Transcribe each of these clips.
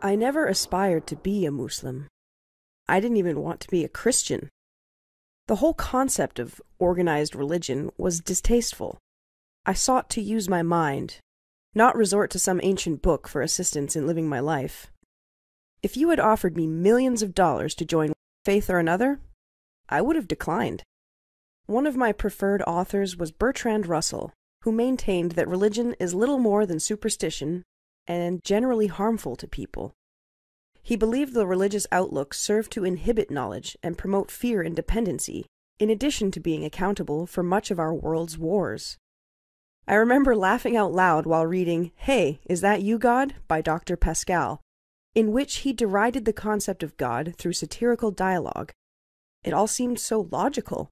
I never aspired to be a Muslim. I didn't even want to be a Christian. The whole concept of organized religion was distasteful. I sought to use my mind, not resort to some ancient book for assistance in living my life. If you had offered me millions of dollars to join one faith or another, I would have declined. One of my preferred authors was Bertrand Russell, who maintained that religion is little more than superstition and generally harmful to people. He believed the religious outlook served to inhibit knowledge and promote fear and dependency, in addition to being accountable for much of our world's wars. I remember laughing out loud while reading "Hey, is that you, God?" by Dr. Pascal, in which he derided the concept of God through satirical dialogue. It all seemed so logical.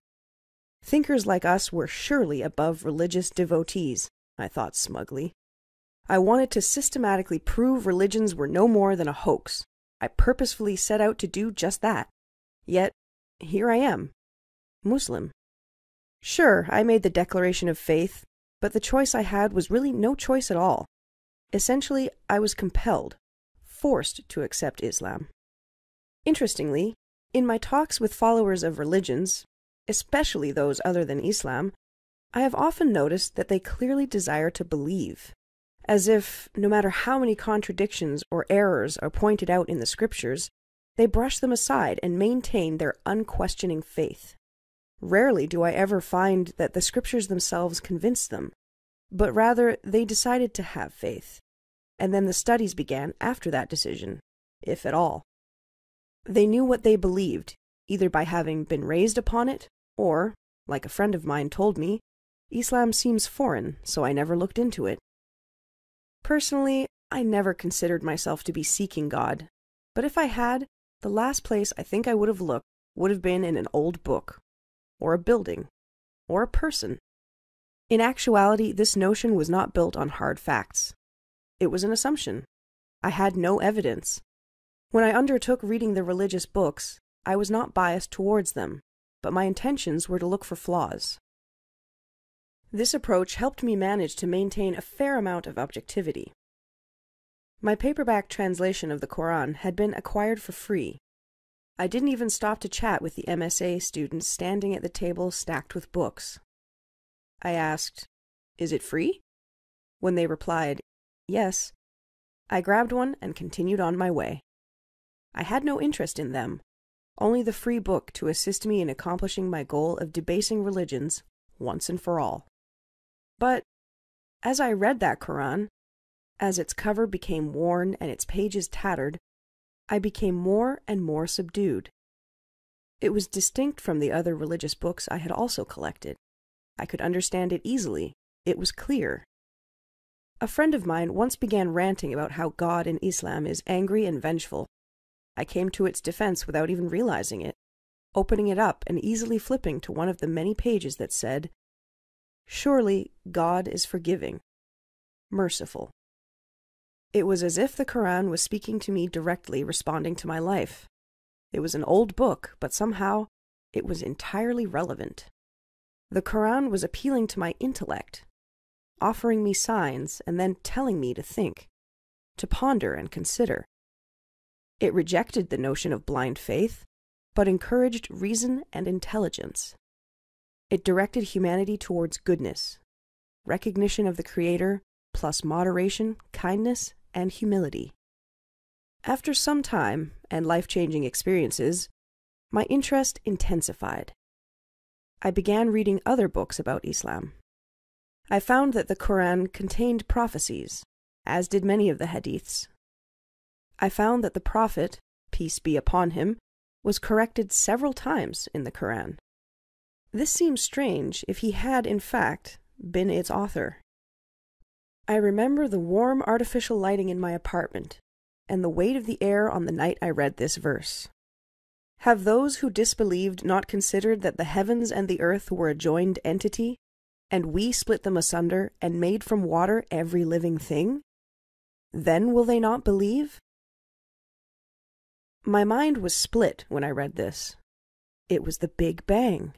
Thinkers like us were surely above religious devotees, I thought smugly. I wanted to systematically prove religions were no more than a hoax. I purposefully set out to do just that. Yet, here I am, Muslim. Sure, I made the declaration of faith, but the choice I had was really no choice at all. Essentially, I was compelled, forced to accept Islam. Interestingly, in my talks with followers of religions, especially those other than Islam, I have often noticed that they clearly desire to believe, as if, no matter how many contradictions or errors are pointed out in the scriptures, they brush them aside and maintain their unquestioning faith. Rarely do I ever find that the scriptures themselves convinced them, but rather they decided to have faith, and then the studies began after that decision, if at all. They knew what they believed, either by having been raised upon it, or, like a friend of mine told me, Islam seems foreign, so I never looked into it. Personally, I never considered myself to be seeking God, but if I had, the last place I think I would have looked would have been in an old book, or a building, or a person. In actuality, this notion was not built on hard facts. It was an assumption. I had no evidence. When I undertook reading the religious books, I was not biased towards them, but my intentions were to look for flaws. This approach helped me manage to maintain a fair amount of objectivity. My paperback translation of the Qur'an had been acquired for free. I didn't even stop to chat with the MSA students standing at the table stacked with books. I asked, "Is it free?" When they replied, "Yes," I grabbed one and continued on my way. I had no interest in them, only the free book to assist me in accomplishing my goal of debasing religions once and for all. But as I read that Qur'an, as its cover became worn and its pages tattered, I became more and more subdued. It was distinct from the other religious books I had also collected. I could understand it easily. It was clear. A friend of mine once began ranting about how God in Islam is angry and vengeful. I came to its defense without even realizing it, opening it up and easily flipping to one of the many pages that said, "Surely God is forgiving, merciful." It was as if the Qur'an was speaking to me directly, responding to my life. It was an old book, but somehow it was entirely relevant. The Qur'an was appealing to my intellect, offering me signs and then telling me to think, to ponder and consider. It rejected the notion of blind faith, but encouraged reason and intelligence. It directed humanity towards goodness, recognition of the Creator, plus moderation, kindness, and humility. After some time and life-changing experiences, my interest intensified. I began reading other books about Islam. I found that the Qur'an contained prophecies, as did many of the hadiths. I found that the Prophet, peace be upon him, was corrected several times in the Qur'an. This seems strange if he had, in fact, been its author. I remember the warm artificial lighting in my apartment, and the weight of the air on the night I read this verse. Have those who disbelieved not considered that the heavens and the earth were a joined entity, and we split them asunder and made from water every living thing? Then will they not believe? My mind was split when I read this. It was the Big Bang.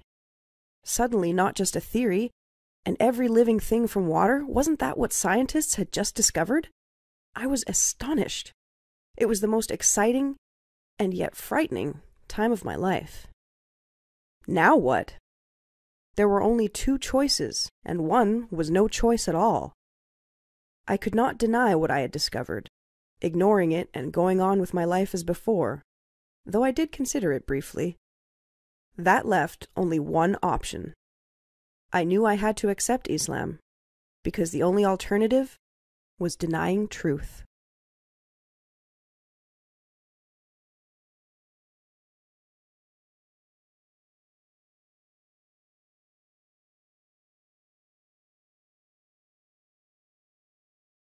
Suddenly not just a theory, and every living thing from water, wasn't that what scientists had just discovered? I was astonished. It was the most exciting and yet frightening time of my life. Now what? There were only two choices, and one was no choice at all. I could not deny what I had discovered, ignoring it and going on with my life as before, though I did consider it briefly. That left only one option. I knew I had to accept Islam, because the only alternative was denying truth.